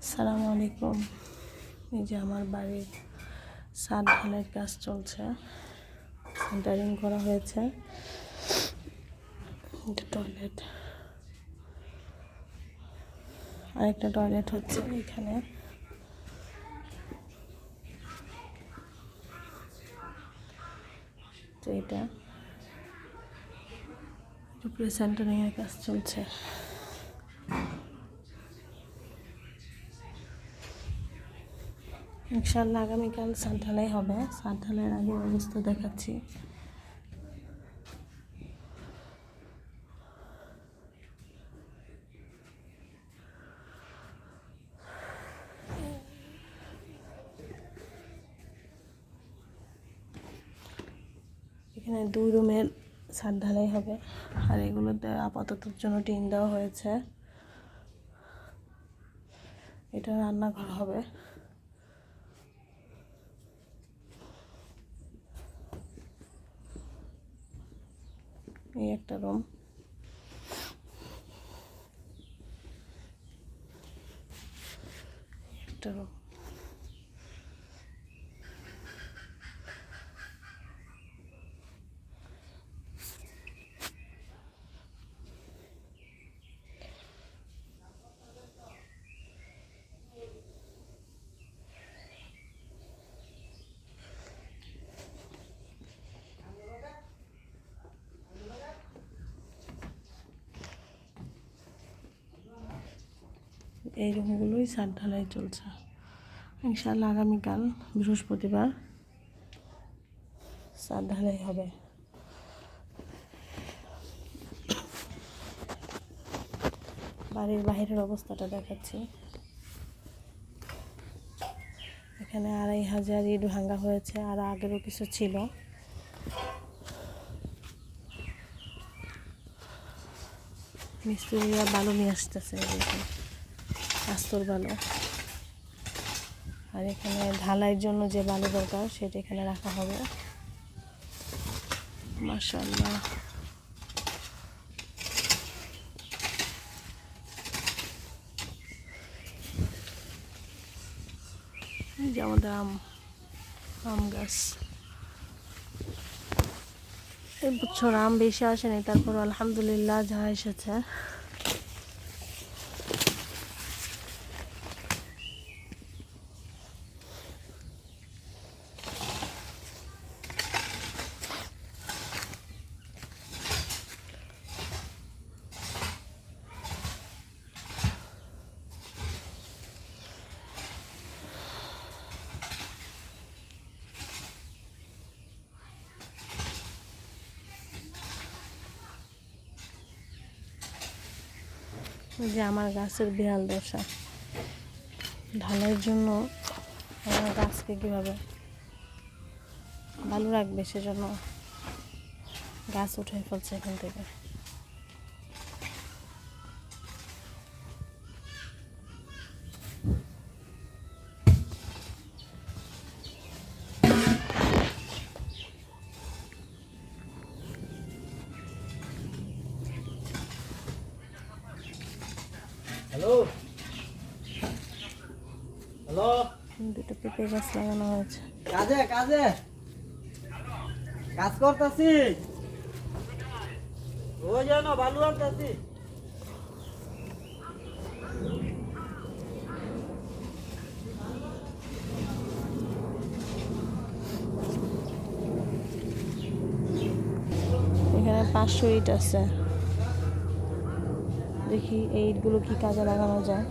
আসসালামু আলাইকুম। এই যে আমার বাড়ির ছাদ ঢালাইয়ের কাজ চলছে, সেন্টারিং করা হয়েছে। এটা টয়লেট, আরেকটা টয়লেট হচ্ছে এখানে। তো এটা উপরে সেন্টারিং এর কাজ চলছে। ইনশাআল্লাহ আগামীকাল ছাদ ঢালাই হবে। ছাদ ঢালাইয়ের আগে অবস্থা দেখাচ্ছি। এখানে 2 রুমের ছাদ ঢালাই হবে, আর এগুলোতে আপাততর জন্য টিন দেওয়া হয়েছে। এটা রান্নাঘর হবে। এই একটা রুম, একটা রুম। এই রুমগুলোই ছাদ ঢালাই চলছে। ইনশাআল্লাহ আগামীকাল বৃহস্পতিবার ছাদ ঢালাই হবে। বাড়ির বাইরের অবস্থাটা দেখাচ্ছি। এখানে 2500 ইট ভাঙা হয়েছে, আর আগেরও কিছু ছিল। মিস্ত্রিরা বালু নিয়ে আসতেছে, আস্তর বালু। আর এখানে ঢালাইয়ের জন্য যে বালু দরকার সেটা এখানে রাখা হবে। মাশাআল্লাহ, এই যে আমাদের আম গাছ। এই বছর আম বেশি আসেনি, তারপর আলহামদুলিল্লাহ যা এসেছে। যে আমার গাছের বিড়াল দশা, ঢালাইয়ের জন্য আমার গাছকে কীভাবে ভালো রাখবে সেজন্য গাছ উঠে ফেলছে এখান থেকে। হ্যালো হ্যালো, দুটো পেঁপে গাছ লাগানো হয়েছে। কাজে কাজে কাজ করতেছি। ওই জানো বালু আনতেছি। এখানে 500 ইট আছে। দেখি এই ইটগুলো কি কাজে লাগানো যায়।